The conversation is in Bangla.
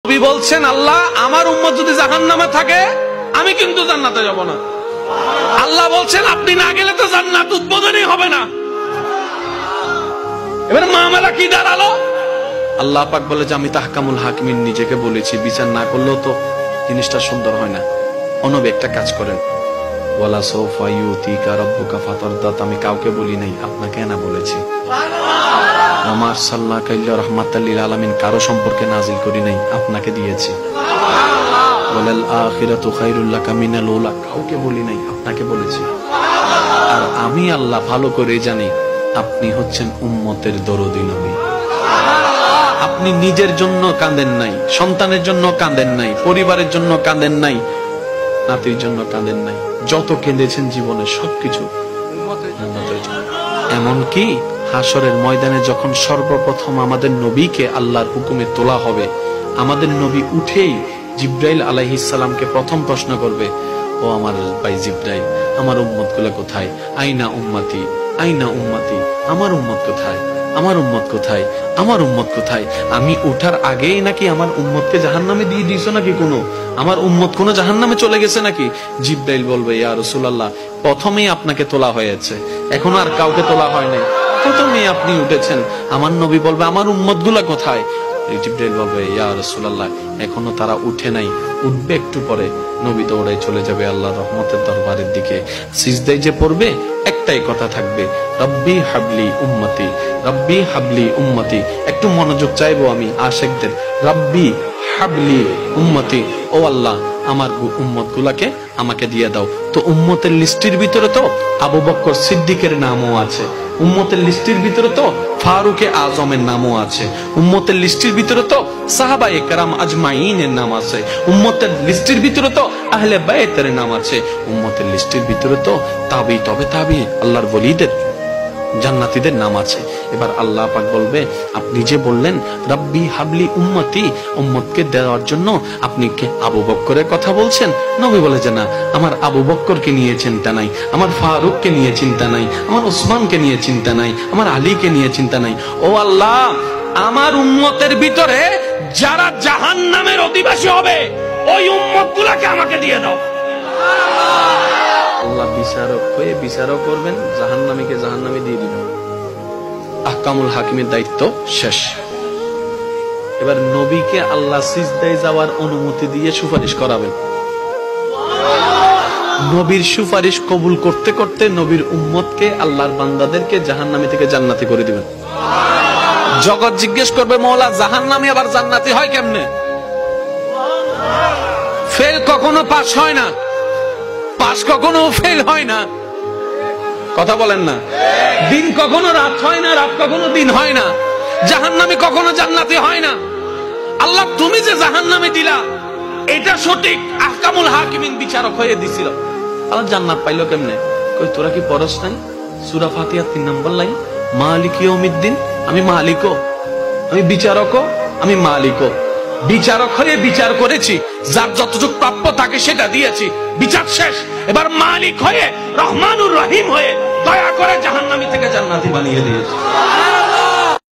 নবী বলছেন, আল্লাহ আমার উম্মত যদি জাহান্নামে থাকে আমি কিন্তু জান্নাতে যাব না। আল্লাহ বলছেন আপনি না গেলে তো জান্নাত উদ্বোধনই হবে না। এবার মামলা কি দাঁড়ালো? আল্লাহ পাক বলে যে আমি তাহকামুল হাকিমিন নিজেকে বলেছি, বিচার না করলেও তো জিনিসটা সুন্দর হয় না। অনবে একটা কাজ করেন, ওয়ালা সাউফা ইউতিকা রাব্বুকা ফাতারদা, আমি কাউকে বলি নাই, আপনাকে না বলেছি। ওমা আরসালনাকা ইল্লা রাহমাতাল লিল আলামিন, কারো সম্পর্কে নাজিল করি নাই, আপনাকে দিয়েছি। ওয়ালাল আখিরাতু খায়রুল লাকা মিনাল উলা, কাউকে বলি নাই, আপনাকে বলেছি। আর আমি আল্লাহ ভালো করে জানি আপনি হচ্ছেন উম্মতের দরদি নবী। আপনি নিজের জন্য কাঁদেন নাই, সন্তানের জন্য কাঁদেন নাই, পরিবারের জন্য কাঁদেন নাই, নাতির জন্য কাঁদেন নাই, যত কেঁদেছেন জীবনে সবকিছু উম্মতের জন্য। এমনকি হাসরের ময়দানে যখন সর্বপ্রথম আমাদের নবীকে আল্লাহর হুকুমে তোলা হবে, আমাদের নবী উঠেই জিব্রাইল আলাইহিস সালামকে প্রথম প্রশ্ন করবে, ও আমার ভাই জিব্রাইল, আমার উম্মত গুলো কোথায়? আইনা উম্মতি, আইনা উম্মতি, আমার উম্মত কোথায়? আমার উম্মত কোথায়? আমার উম্মত কোথায়? আমি ওঠার আগেই নাকি আমার উম্মতকে জাহান্নামে দিয়ে দিয়েছো নাকি? আমার উম্মত কোন জাহান্নামে চলে গেছে নাকি? জিব্রাইল বলবে, ইয়া রাসূলুল্লাহ, প্রথমেই আপনাকে তোলা হয়েছে, এখন আর কাউকে তোলা হয় নাই, প্রথমেই আপনি উঠেছেন। আমার নবী বলবে, আমার উম্মত গুলা কোথায়? জিব্রাইল বলবে, ইয়া রাসূলুল্লাহ, এখনো তারা উঠে নাই, উঠবে একটু পরে। নবী দৌড়ায় চলে যাবে আল্লাহর রহমতের দরবারের দিকে। সিজদায় যে পড়বে একটাই কথা থাকবে, রব্বি হাবলি উম্মতি, রব্বি হাবলি উম্মতি। একটু মনোযোগ চাইবো আমি আশিকদের, রব্বি হাবলি উম্মতি, ও আল্লাহ আমার উম্মত গুলাকে আমাকে দিয়ে দাও। তো উম্মতের লিস্টের ভিতরে তো আবু বকর সিদ্দিকের নামও আছে, উম্মতের লিস্টের ভিতরে তো ফারুকে আজমের নামও আছে, উম্মতের লিস্টের ভিতরে তো সাহাবায়ে কেরাম আজমাইনের নাম আছে, উম্মতের লিস্টের ভিতরে তো আহলে বাইতের নাম আছে, উম্মতের লিস্টের ভিতরে তো তাবি তবে তাবি আল্লাহর ওলিদের জান্নাতীদের নাম আছে। এবার আল্লাহ পাক বলবে, আপনি যে বললেন রব্বি হাবলি উম্মতি, উম্মতকে দেওয়ার জন্য আপনি কে আবু বকরের কথা বলছেন? নবী বলে যে না, আমার আবু বকরকে নিয়ে চিন্তা নাই, আমার ফারুককে নিয়ে চিন্তা নাই, আমার ওসমানকে নিয়ে চিন্তা নাই, আমার আলীকে নিয়ে চিন্তা নাই। ও আল্লাহ, আমার উম্মতের ভিতরে যারা জাহান্নামের অধিবাসী হবে ওই উম্মতগুলোকে আমাকে দিয়ে দাও। আল্লাহ বিচারক হয়ে বিচারক করবেন, জাহান্নামীকে জাহান্নামে দিয়ে দিবেন। আহকামুল হাকিমের দায়িত্ব শেষ। এবার নবীকে আল্লাহ সিজদায় যাওয়ার অনুমতি দিয়ে সুপারিশ করাবেন। নবীর সুপারিশ কবুল করতে করতে নবীর উম্মতকে, আল্লাহর বান্দাদেরকে জাহান্নামী থেকে জান্নাতি করে দিবেন। জগৎ জিজ্ঞেস করবে, মওলা জাহান্নামী আবার জান্নাতি হয় কেমনে? ফেল কখনো পাস হয় না, পাস কখনো ফেল হয় না, কথা বলেন না। দিন কখনো রাত হয় না, রাত কখনো দিন হয় না, জাহান্নামী কখনো জান্নাতি হয় না। আল্লাহ তুমি যে জাহান্নামে দিলা এটা সঠিক, আহকামুল হাকিমিন বিচারক হয়ে দিছিল। আল্লাহ জান্নাত পাইলো কেমনে? কই তোরা কি পড়স নাই সূরা ফাতিহা 3 নম্বর লাইন, মালিক ইয়াউমিদ্দিন, আমি মালিকও, আমি বিচারকও, আমি মালিকও। বিচারক হয়ে বিচার করেছি, যার যতটুকু প্রাপ্য থাকে সেটা দিয়েছি, বিচার শেষ। এবার মালিক হয়ে রহমানুর রহিম হয়ে দয়া করে জাহান্নামী থেকে জান্নাতি বানিয়ে দিয়েছি।